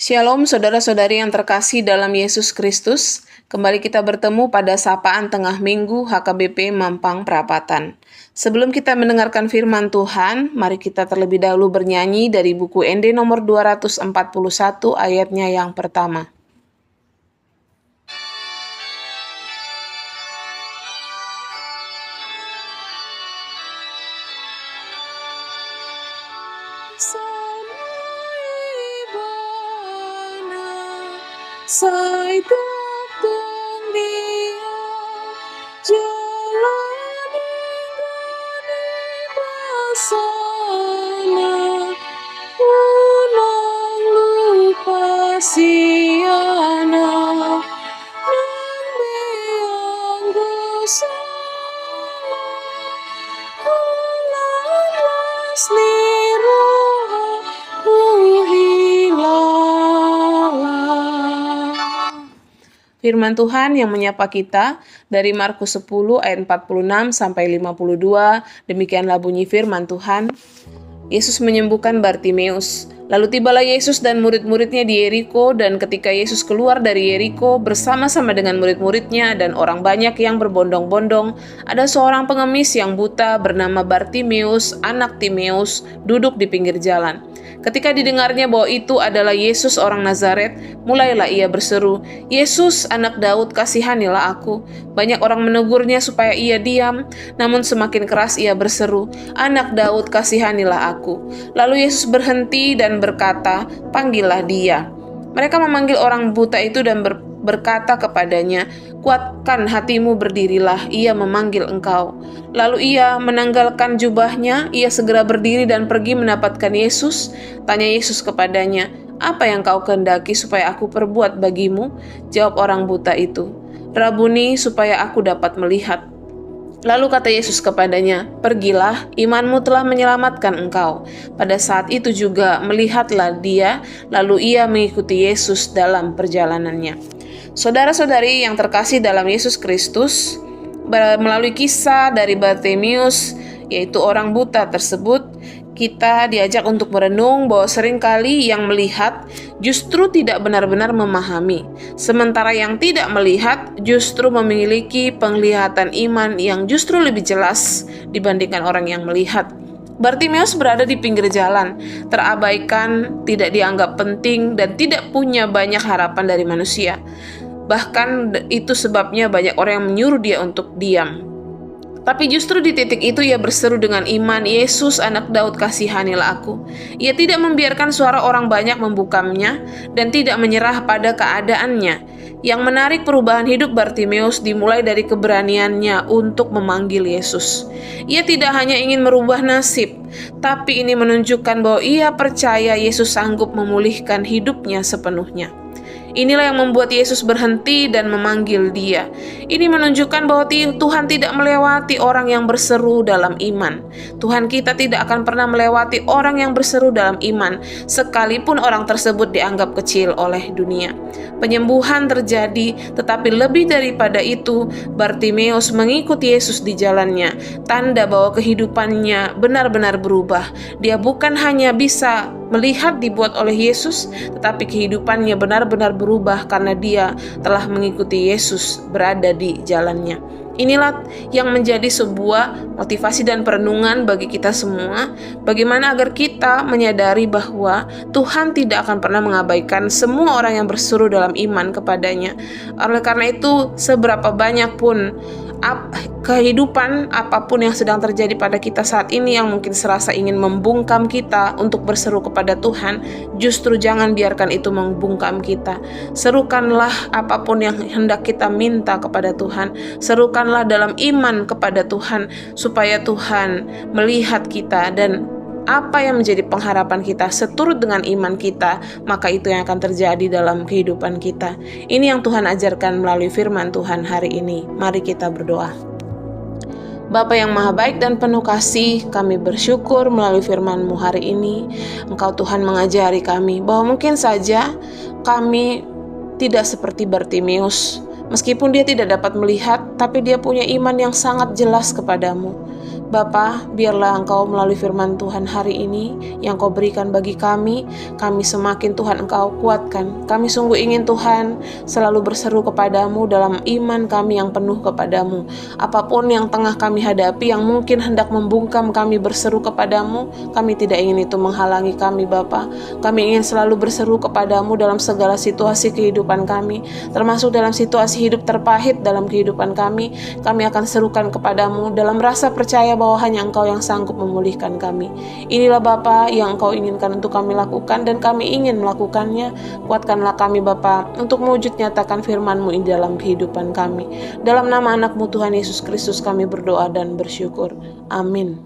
Shalom saudara-saudari yang terkasih dalam Yesus Kristus. Kembali kita bertemu pada sapaan tengah minggu HKBP Mampang Perapatan. Sebelum kita mendengarkan firman Tuhan, mari kita terlebih dahulu bernyanyi dari buku ND nomor 241 ayatnya yang pertama. Sai tung tung dia jalan ingkani pasana unang lupa siana nang biang gosana ulang las niruha Firman Tuhan yang menyapa kita dari Markus 10 ayat 46 sampai 52. Demikianlah bunyi firman Tuhan. Yesus menyembuhkan Bartimeus. Lalu tibalah Yesus dan murid-muridnya di Yeriko, dan ketika Yesus keluar dari Yeriko bersama-sama dengan murid-muridnya dan orang banyak yang berbondong-bondong, ada seorang pengemis yang buta bernama Bartimeus, anak Timeus, duduk di pinggir jalan. Ketika didengarnya bahwa itu adalah Yesus orang Nazaret, mulailah ia berseru, "Yesus, anak Daud, kasihanilah aku." Banyak orang menegurnya supaya ia diam, namun semakin keras ia berseru, "Anak Daud, kasihanilah aku." Lalu Yesus berhenti dan berkata, "Panggillah dia." Mereka memanggil orang buta itu dan berkata kepadanya, "Kuatkan hatimu, berdirilah, ia memanggil engkau." Lalu ia menanggalkan jubahnya, ia segera berdiri dan pergi mendapatkan Yesus. Tanya Yesus kepadanya, "Apa yang kau kehendaki supaya aku perbuat bagimu?" Jawab orang buta itu, "Rabuni, supaya aku dapat melihat." Lalu kata Yesus kepadanya, "Pergilah, imanmu telah menyelamatkan engkau." Pada saat itu juga melihatlah dia, lalu ia mengikuti Yesus dalam perjalanannya. Saudara-saudari yang terkasih dalam Yesus Kristus, melalui kisah dari Bartimeus, yaitu orang buta tersebut, kita diajak untuk merenung bahwa seringkali yang melihat justru tidak benar-benar memahami, sementara yang tidak melihat justru memiliki penglihatan iman yang justru lebih jelas dibandingkan orang yang melihat. Bartimeus berada di pinggir jalan, terabaikan, tidak dianggap penting, dan tidak punya banyak harapan dari manusia. Bahkan itu sebabnya banyak orang yang menyuruh dia untuk diam. Tapi justru di titik itu ia berseru dengan iman, "Yesus, anak Daud, kasihanilah aku." Ia tidak membiarkan suara orang banyak membukamnya dan tidak menyerah pada keadaannya. Yang menarik perubahan hidup Bartimeus dimulai dari keberaniannya untuk memanggil Yesus. Ia tidak hanya ingin merubah nasib, tapi ini menunjukkan bahwa ia percaya Yesus sanggup memulihkan hidupnya sepenuhnya. Inilah yang membuat Yesus berhenti dan memanggil dia. Ini menunjukkan bahwa Tuhan tidak melewati orang yang berseru dalam iman. Tuhan kita tidak akan pernah melewati orang yang berseru dalam iman, sekalipun orang tersebut dianggap kecil oleh dunia. Penyembuhan terjadi, tetapi lebih daripada itu, Bartimeus mengikuti Yesus di jalannya, tanda bahwa kehidupannya benar-benar berubah. Dia bukan hanya bisa melihat dibuat oleh Yesus, tetapi kehidupannya benar-benar berubah karena dia telah mengikuti Yesus berada di jalannya. Inilah yang menjadi sebuah motivasi dan perenungan bagi kita semua, bagaimana agar kita menyadari bahwa Tuhan tidak akan pernah mengabaikan semua orang yang berseru dalam iman kepadanya. Oleh karena itu, seberapa banyak pun kehidupan apapun yang sedang terjadi pada kita saat ini yang mungkin serasa ingin membungkam kita untuk berseru kepada Tuhan, justru jangan biarkan itu membungkam kita. Serukanlah apapun yang hendak kita minta kepada Tuhan, serukanlah dalam iman kepada Tuhan, supaya Tuhan melihat kita, dan apa yang menjadi pengharapan kita seturut dengan iman kita, maka itu yang akan terjadi dalam kehidupan kita. Ini yang Tuhan ajarkan melalui firman Tuhan hari ini. Mari kita berdoa. Bapa yang maha baik dan penuh kasih, kami bersyukur melalui firman-Mu hari ini. Engkau Tuhan mengajari kami bahwa mungkin saja kami tidak seperti Bartimeus. Meskipun dia tidak dapat melihat, tapi dia punya iman yang sangat jelas kepadamu. Bapa, biarlah Engkau melalui firman Tuhan hari ini yang Kau berikan bagi kami semakin Tuhan Engkau kuatkan. Kami sungguh ingin Tuhan selalu berseru kepadamu dalam iman kami yang penuh kepadamu. Apapun yang tengah kami hadapi yang mungkin hendak membungkam kami berseru kepadamu, kami tidak ingin itu menghalangi kami Bapa. Kami ingin selalu berseru kepadamu dalam segala situasi kehidupan kami, termasuk dalam situasi hidup terpahit dalam kehidupan kami. Kami akan serukan kepadamu dalam rasa percaya bahwa hanya Engkau yang sanggup memulihkan kami. Inilah Bapa yang Engkau inginkan untuk kami lakukan dan kami ingin melakukannya. Kuatkanlah kami Bapa untuk mewujud nyatakan firman-Mu di dalam kehidupan kami. Dalam nama anak-Mu Tuhan Yesus Kristus kami berdoa dan bersyukur. Amin.